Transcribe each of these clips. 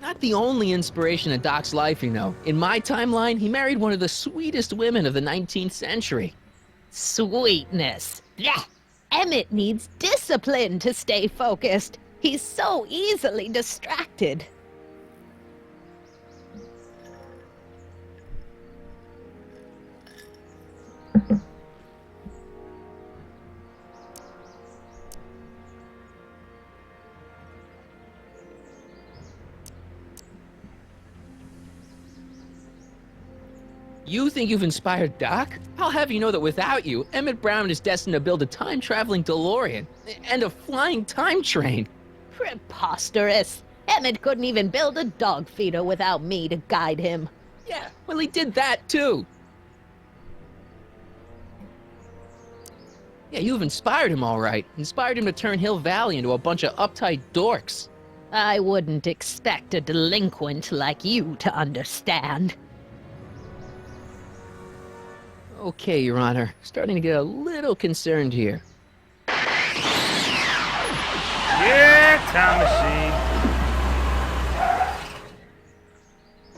Not the only inspiration in Doc's life, you know. In my timeline, he married one of the sweetest women of the 19th century. Sweetness. Blech. Emmett needs discipline to stay focused. He's so easily distracted. You think you've inspired Doc? I'll have you know that without you, Emmett Brown is destined to build a time-traveling DeLorean and a flying time train. Preposterous. Emmett couldn't even build a dog feeder without me to guide him. Yeah, well, he did that too. Yeah, you've inspired him all right. Inspired him to turn Hill Valley into a bunch of uptight dorks. I wouldn't expect a delinquent like you to understand. Okay, Your Honor. Starting to get a little concerned here. Yeah, time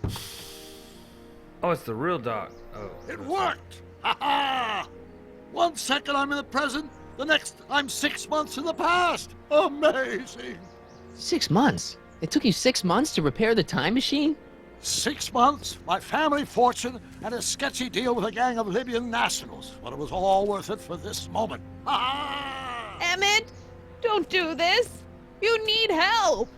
machine. Oh, it's the real Doc. Oh. It worked! Ha ha! 1 second I'm in the present, the next I'm 6 months in the past. Amazing! 6 months? It took you 6 months to repair the time machine? 6 months, my family fortune, and a sketchy deal with a gang of Libyan nationals. But it was all worth it for this moment. Ha ha! Emmett, don't do this. You need help.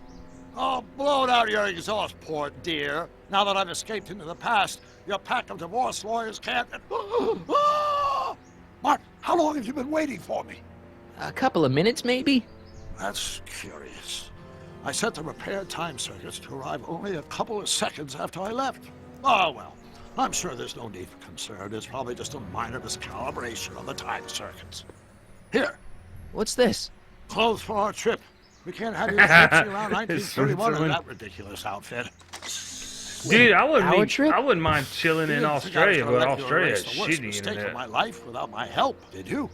Oh, blow it out of your exhaust port, dear. Now that I've escaped into the past, your pack of divorce lawyers can't... Mark, how long have you been waiting for me? A couple of minutes, maybe? That's curious. I set the repaired time circuits to arrive only a couple of seconds after I left. Oh, well, I'm sure there's no need for concern. It's probably just a minor miscalibration of the time circuits. Here. What's this? Clothes for our trip. We can't have you traipsing around 1931 in that ridiculous outfit. Dude, I Our trip? wouldn't mind chilling You in didn't think I was Australia, gonna but let you Australia erase is the worst shitty mistake internet. of my life without my help, did you?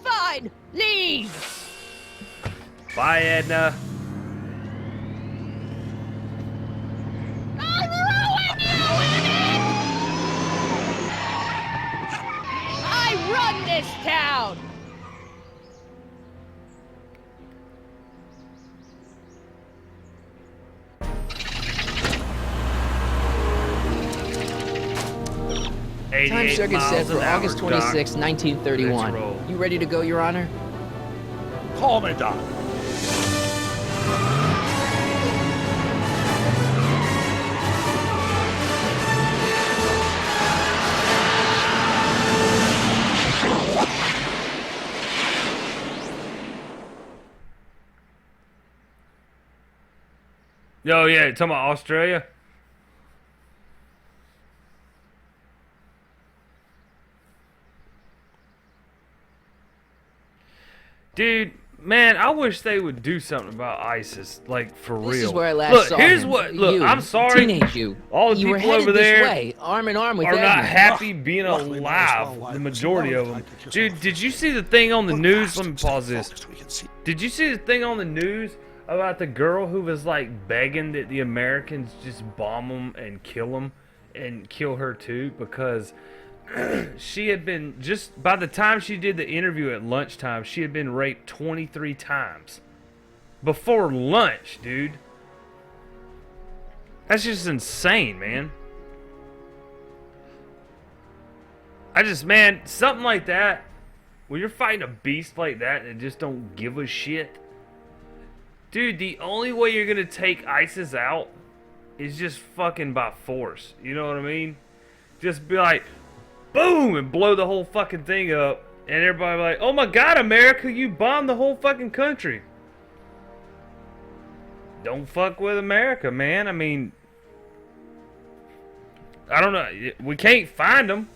Fine, leave. Bye, Edna. I'll ruin you, Emmett! I run this town. Time circuit set for August 26, 1931. Let's roll. You ready to go, Your Honor? Call me Doc. Yo, yeah, you talking about Australia? Dude, man, I wish they would do something about ISIS, like for real. This is where I last look, saw here's him. what. Look, You, I'm sorry. Teenage you. All the You were people headed over this there way, arm in arm with are not Edna. happy being Luckily, might as well alive. wipe The it. majority of Someone them. would like to kiss Dude, on did you see the thing on the news? Let me pause this. Focused, we can see. Did you see the thing on the news about the girl who was like begging that the Americans just bomb them and kill her too because she had been, just by the time she did the interview at lunchtime, she had been raped 23 times before lunch, dude. That's just insane, man. Man, something like that, when you're fighting a beast like that and just don't give a shit, dude, the only way you're gonna take ISIS out is just fucking by force. You know what I mean? Just be like, boom, and blow the whole fucking thing up, and everybody be like, oh my god, America, you bombed the whole fucking country. Don't fuck with America, man. I mean, I don't know. We can't find them.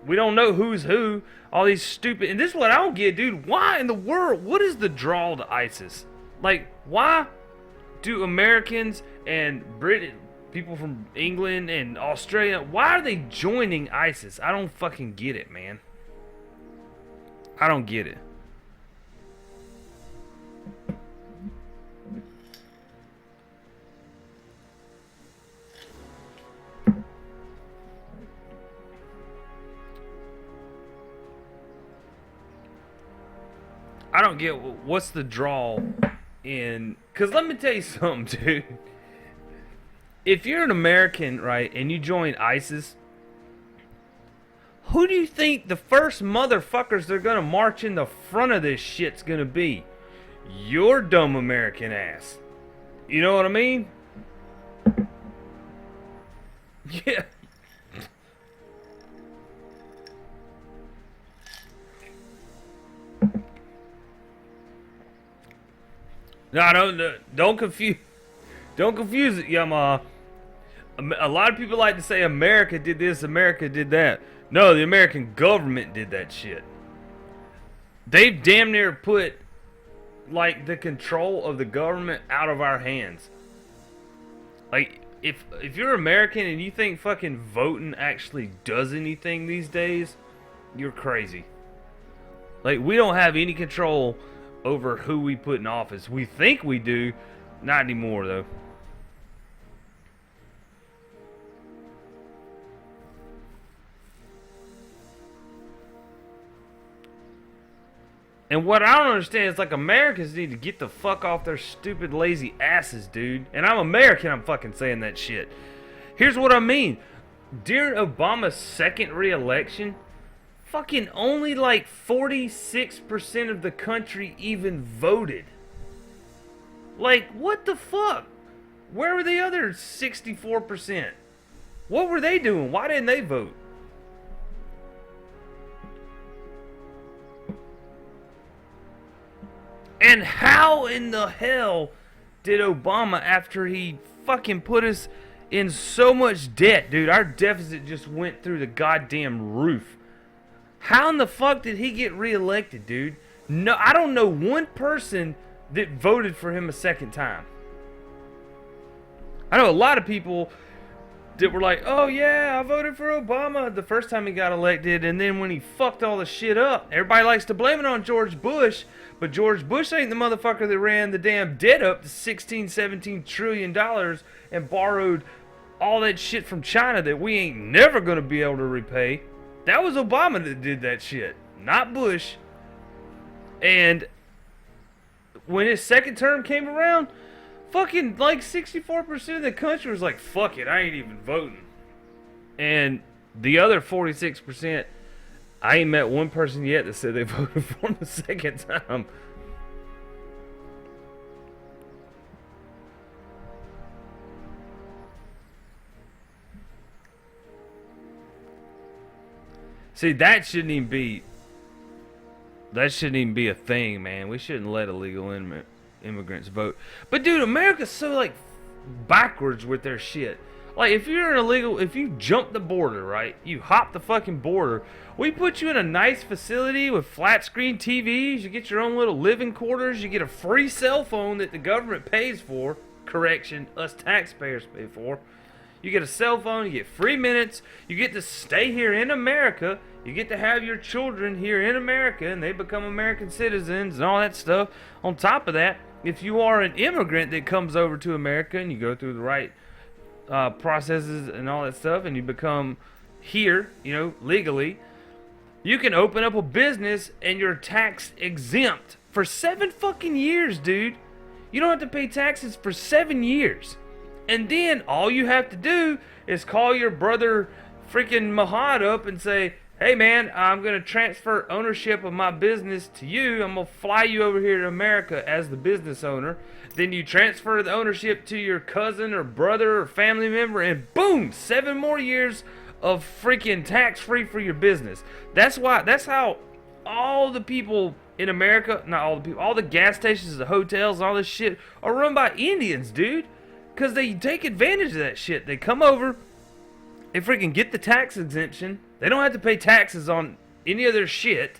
We don't know who's who. All these stupid... And this is what I don't get, dude. Why in the world? What is the draw to ISIS? Like, why do Americans and people from England and Australia, why are they joining ISIS? I don't fucking get it, man. I don't get it. I don't get what's the draw in. Because let me tell you something, dude. If you're an American, right, and you join ISIS, who do you think the first motherfuckers they're gonna march in the front of this shit's gonna be? Your dumb American ass. You know what I mean? Yeah. No, don't confuse it, Yamaha. A lot of people like to say America did this, America did that. No, the American government did that shit. They've damn near put like the control of the government out of our hands. Like if you're American and you think fucking voting actually does anything these days, you're crazy. Like we don't have any control over who we put in office. We think we do, not anymore though. And what I don't understand is like Americans need to get the fuck off their stupid lazy asses, dude. And I'm American, I'm fucking saying that shit. Here's what I mean. During Obama's second re-election, fucking only like 46% of the country even voted. Like, what the fuck? Where were the other 64%? What were they doing? Why didn't they vote? And how in the hell did Obama, after he fucking put us in so much debt, dude, our deficit just went through the goddamn roof. How in the fuck did he get reelected, dude? No, I don't know one person that voted for him a second time. I know a lot of people that were like, oh yeah, I voted for Obama the first time he got elected, and then when he fucked all the shit up, everybody likes to blame it on George Bush, but George Bush ain't the motherfucker that ran the damn debt up to $16-17 trillion and borrowed all that shit from China that we ain't never gonna be able to repay. That was Obama that did that shit, not Bush. And when his second term came around, fucking like 64% of the country was like, fuck it, I ain't even voting. And the other 46%, I ain't met one person yet that said they voted for him the second time. See, that shouldn't even be a thing, man. We shouldn't let illegal immigrants vote. But dude, America's so like backwards with their shit. Like if you're an illegal, if you jump the border, right? You hop the fucking border. We put you in a nice facility with flat screen TVs. You get your own little living quarters. You get a free cell phone that the government pays for. Correction, us taxpayers pay for. You get a cell phone, you get free minutes, you get to stay here in America, you get to have your children here in America, and they become American citizens and all that stuff. On top of that, if you are an immigrant that comes over to America and you go through the right processes and all that stuff, and you become here, you know, legally, you can open up a business and you're tax exempt for 7 fucking years, dude. You don't have to pay taxes for 7 years. And then all you have to do is call your brother freaking Mahad up and say, hey man, I'm going to transfer ownership of my business to you. I'm going to fly you over here to America as the business owner. Then you transfer the ownership to your cousin or brother or family member, and boom, 7 more years of freaking tax-free for your business. That's how all the people in America, not all the people, all the gas stations, the hotels, and all this shit are run by Indians, dude. Because they take advantage of that shit. They come over, they freaking get the tax exemption. They don't have to pay taxes on any of their shit.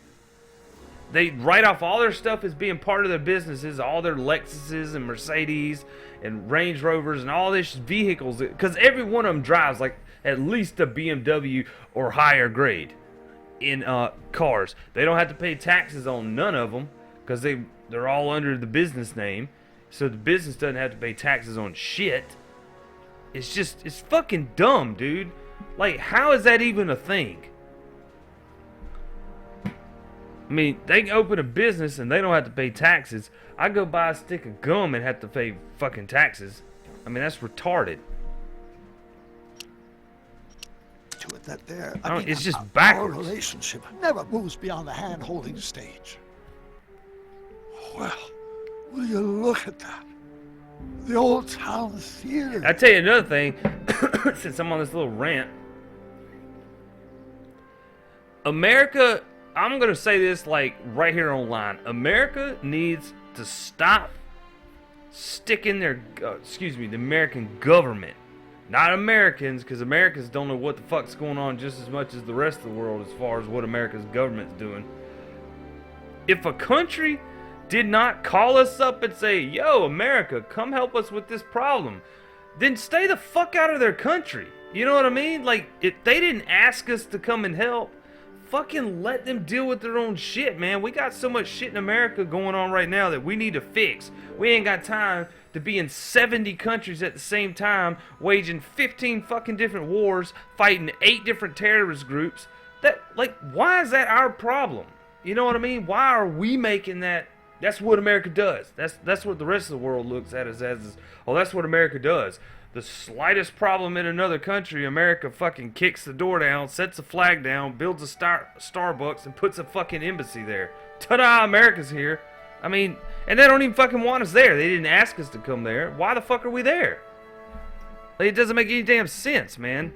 They write off all their stuff as being part of their businesses, all their Lexuses and Mercedes and Range Rovers and all these vehicles. Because every one of them drives like at least a BMW or higher grade in cars. They don't have to pay taxes on none of them because they're all under the business name. So the business doesn't have to pay taxes on shit. It's fucking dumb, dude. Like, how is that even a thing? I mean, they can open a business and they don't have to pay taxes. I go buy a stick of gum and have to pay fucking taxes. I mean, that's retarded. To it that there. It's just our backwards. relationship never moves beyond the hand-holding stage. Well, will you look at that? The old town theater. I tell you another thing, since I'm on this little rant. America, I'm gonna say this like right here online. America needs to stop sticking their, the American government, not Americans, because Americans don't know what the fuck's going on just as much as the rest of the world as far as what America's government's doing. If a country did not call us up and say, yo, America, come help us with this problem, then stay the fuck out of their country. You know what I mean? Like, if they didn't ask us to come and help, fucking let them deal with their own shit, man. We got so much shit in America going on right now that we need to fix. We ain't got time to be in 70 countries at the same time, waging 15 fucking different wars, fighting 8 different terrorist groups. That, like, why is that our problem? You know what I mean? Why are we making that? That's what America does. That's what the rest of the world looks at us as. Oh, that's what America does. The slightest problem in another country, America fucking kicks the door down, sets a flag down, builds a Starbucks, and puts a fucking embassy there. Ta-da, America's here. I mean, and they don't even fucking want us there. They didn't ask us to come there. Why the fuck are we there? Like, it doesn't make any damn sense, man.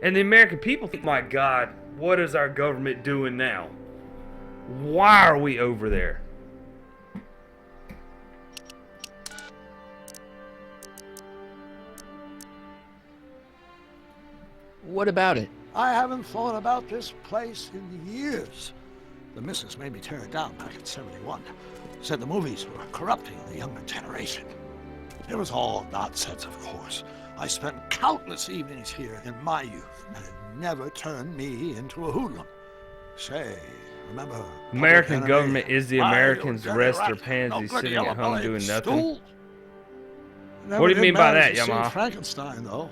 And the American people think, my God, what is our government doing now? Why are we over there? What about it? I haven't thought about this place in years. The missus made me tear it down back in '71. Said the movies were corrupting the younger generation. It was all nonsense, of course. I spent countless evenings here in my youth, and it never turned me into a hoodlum. Say, remember... American government is the Americans, the rest are pansies sitting at home doing nothing. What do you mean by that, Yamaha? Frankenstein, though.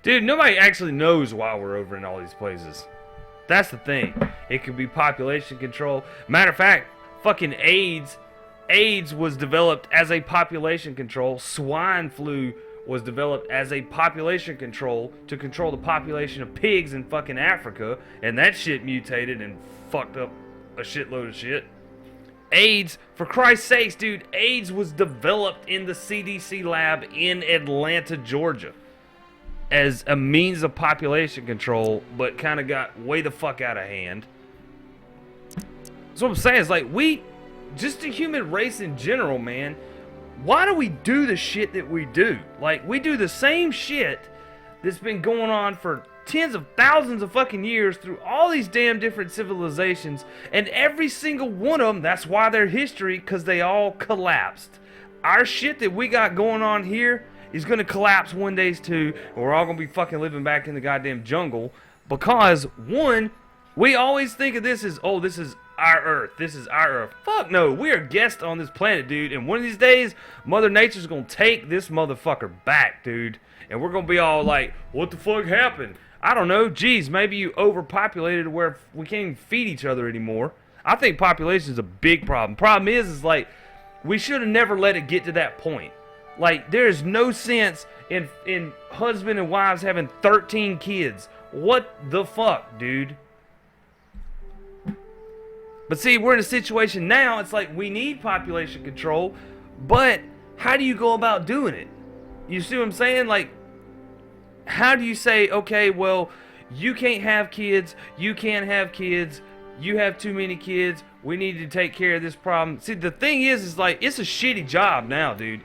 Dude, nobody actually knows why we're over in all these places. That's the thing. It could be population control. Matter of fact, fucking AIDS was developed as a population control. Swine flu was developed as a population control to control the population of pigs in fucking Africa. And that shit mutated and fucked up a shitload of shit. AIDS, for Christ's sakes, dude, AIDS was developed in the CDC lab in Atlanta, Georgia, as a means of population control, but kind of got way the fuck out of hand. So what I'm saying is, like, just the human race in general, man, why do we do the shit that we do? Like, we do the same shit that's been going on for tens of thousands of fucking years through all these damn different civilizations, and every single one of them, that's why they're history, because they all collapsed. Our shit that we got going on here is going to collapse one day too, and we're all going to be fucking living back in the goddamn jungle, because, one, we always think of this as, oh, this is our Earth, this is our Earth. Fuck no, we are guests on this planet, dude, and one of these days, Mother Nature's going to take this motherfucker back, dude, and we're going to be all like, what the fuck happened? I don't know, geez, maybe you overpopulated where we can't even feed each other anymore. I think population is a big problem. Problem is like, we should have never let it get to that point. Like, there's no sense in husband and wives having 13 kids. What the fuck, dude? But see, we're in a situation now, it's like we need population control, but how do you go about doing it? You see what I'm saying? Like, how do you say, okay, well, you can't have kids, you can't have kids, you have too many kids, we need to take care of this problem. See, the thing is like, it's a shitty job now, dude.